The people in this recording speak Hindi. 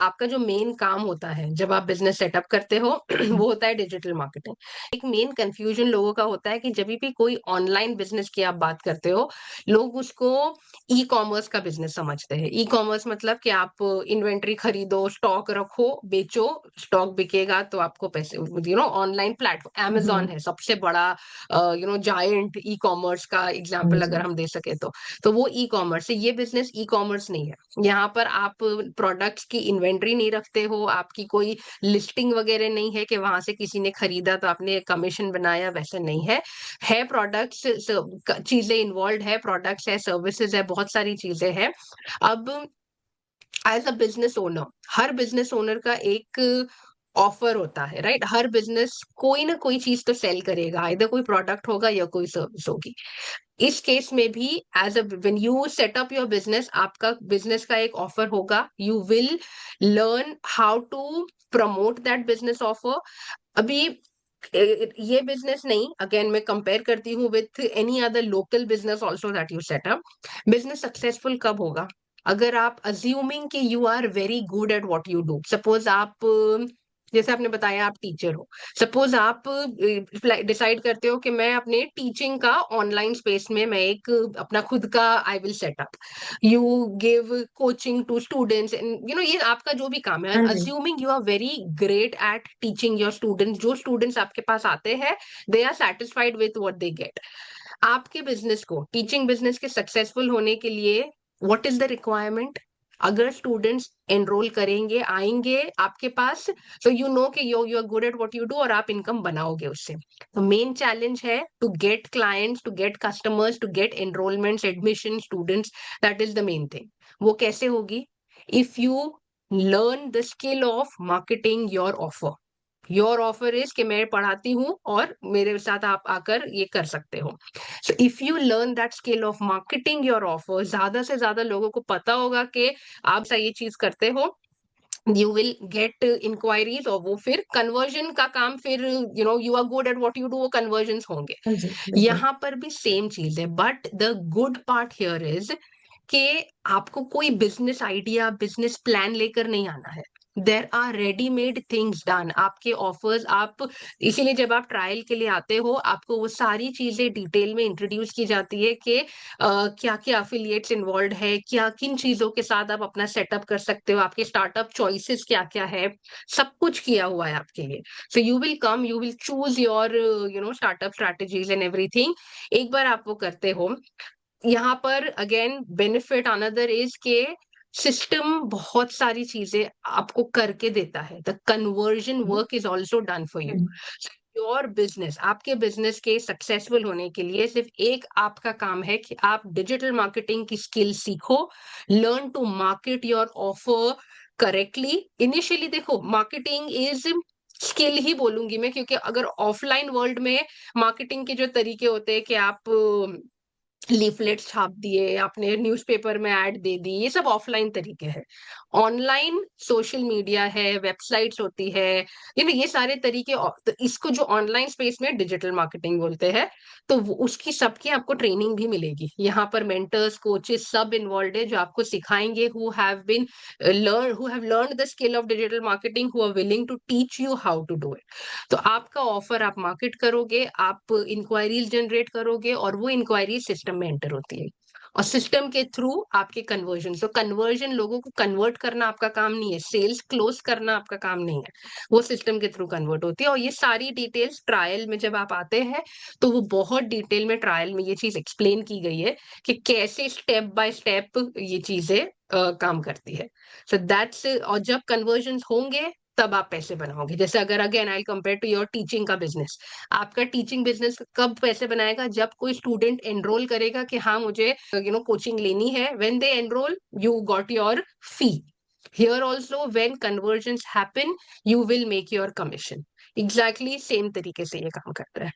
आपका जो मेन काम होता है जब आप बिजनेस सेटअप करते हो वो होता है डिजिटल मार्केटिंग। एक मेन कंफ्यूजन लोगों का होता है कि जब भी कोई ऑनलाइन बिजनेस की आप बात करते हो, लोग उसको ई कॉमर्स का बिजनेस समझते हैं। ई कॉमर्स मतलब कि आप इन्वेंट्री खरीदो, स्टॉक रखो, बेचो, स्टॉक बिकेगा तो आपको पैसे, ऑनलाइन प्लेटफॉर्म अमेजोन हम्म। है सबसे बड़ा जायंट ई कॉमर्स का हाँ एग्जाम्पल अगर जी। हम दे सके तो वो ई कॉमर्स है। ये बिजनेस ई कॉमर्स नहीं है। यहाँ पर आप प्रोडक्ट्स की इन्वेंट्री नहीं रखते हो, आपकी कोई लिस्टिंग वगैरह नहीं है कि वहां से किसी ने खरीदा तो आपने कमीशन बनाया, वैसा नहीं है। है प्रोडक्ट्स, चीजें इन्वॉल्व है, प्रोडक्ट्स है, सर्विसेज है, बहुत सारी चीजें हैं। अब एज अ बिजनेस ओनर, हर बिजनेस ओनर का एक ऑफर होता है, राइट? हर बिजनेस कोई ना कोई चीज तो सेल करेगा, इधर कोई प्रोडक्ट होगा या कोई सर्विस होगी। इस केस में भी as a when you set up your business, आपका बिजनेस का एक ऑफर होगा। You will learn how to promote that business offer. अभी ये बिजनेस नहीं, अगेन मैं कंपेयर करती हूँ with any other local business also that you set up. Business successful कब होगा? अगर आप अज्यूमिंग कि you are very good at what you do. Suppose आप जैसे आपने बताया आप टीचर हो। सपोज आप डिसाइड करते हो कि मैं अपने टीचिंग का ऑनलाइन स्पेस में मैं एक अपना खुद का I will set up. You give coaching to students, ये आपका जो भी काम है। हाँ जी। Assuming you are very great at teaching your students, जो स्टूडेंट्स आपके पास आते हैं they are satisfied with what they get. आपके बिजनेस को, टीचिंग बिजनेस के सक्सेसफुल होने के लिए व्हाट इज द रिक्वायरमेंट? अगर स्टूडेंट्स एनरोल करेंगे, आएंगे आपके पास, तो यू नो कि you are good at what you do और आप इनकम बनाओगे उससे। तो मेन चैलेंज है to get clients, to get customers, to get enrolments, admission, students. That is the main thing. वो कैसे होगी? If you learn the skill of marketing your offer. Your offer is कि मैं पढ़ाती हूँ और मेरे साथ आप आकर ये कर सकते हो। So if you learn that skill of marketing your offer, ज्यादा से ज्यादा लोगों को पता होगा कि आप सा ये चीज करते हो, यू विल गेट इंक्वायरीज और वो फिर कन्वर्जन का काम, फिर you are good at what you do, वो कन्वर्जन होंगे। हाँ जी, बिल्कुल। यहाँ पर भी सेम चीज है, but the good part here is कि आपको कोई बिजनेस आइडिया, बिजनेस प्लान लेकर नहीं आना है। There are readymade things done, आपके ऑफर्स आप, इसीलिए जब आप ट्रायल के लिए आते हो आपको वो सारी चीजें डिटेल में इंट्रोड्यूस की जाती है कि क्या क्या अफिलिएट्स इन्वॉल्व है, क्या किन चीजों के साथ आप अपना सेटअप कर सकते हो, आपके स्टार्टअप चॉइसेस क्या क्या है, सब कुछ किया हुआ है आपके लिए। So you will come, you will choose your startup strategies and everything. एक बार आप वो करते हो, यहाँ पर अगेन बेनिफिट अनदर इज के सिस्टम बहुत सारी चीजें आपको करके देता है। The conversion hmm. Work is also done for you. Hmm. Your business, आपके बिजनेस के सक्सेसफुल होने के लिए सिर्फ एक आपका काम है कि आप डिजिटल मार्केटिंग की स्किल सीखो। Learn to market your offer correctly. Initially देखो, मार्केटिंग इज स्किल ही बोलूंगी मैं, क्योंकि अगर ऑफलाइन वर्ल्ड में मार्केटिंग के जो तरीके होते हैं कि आप लीफलेट्स छाप दिए, आपने न्यूज़पेपर में ऐड दे दी, ये सब ऑफलाइन तरीके हैं। ऑनलाइन सोशल मीडिया है, वेबसाइट्स होती है, ये सारे तरीके तो इसको जो ऑनलाइन स्पेस में डिजिटल मार्केटिंग बोलते हैं। तो उसकी सबकी आपको ट्रेनिंग भी मिलेगी। यहाँ पर मेंटर्स, कोचेस सब इन्वॉल्व है जो आपको सिखाएंगे, who have learn the skill of digital marketing, who are willing to teach you how to do it. तो आपका ऑफर आप मार्केट करोगे, आप इंक्वायरीज जनरेट करोगे और वो इंक्वायरी सिस्टम में एंटर होती है और सिस्टम के थ्रू आपके कन्वर्जन। तो कन्वर्जन, लोगों को कन्वर्ट करना आपका काम नहीं है, सेल्स क्लोज करना आपका काम नहीं है, वो सिस्टम के थ्रू कन्वर्ट होती है। और ये सारी डिटेल्स ट्रायल में जब आप आते हैं तो वो बहुत डिटेल में ट्रायल में ये चीज एक्सप्लेन की गई है कि कैसे स्टेप बाय स्टेप ये चीजें काम करती है। सो दैट्स, और जब कन्वर्जन होंगे तब आप पैसे बनाओगे। जैसे अगर again I compare to your teaching का बिजनेस, आपका टीचिंग बिजनेस कब पैसे बनाएगा? जब कोई स्टूडेंट एनरोल करेगा कि हाँ मुझे कोचिंग लेनी है। When they enrol you got your fee. Here also when conversion happen you will make your commission. Exactly same तरीके से ये काम करता है।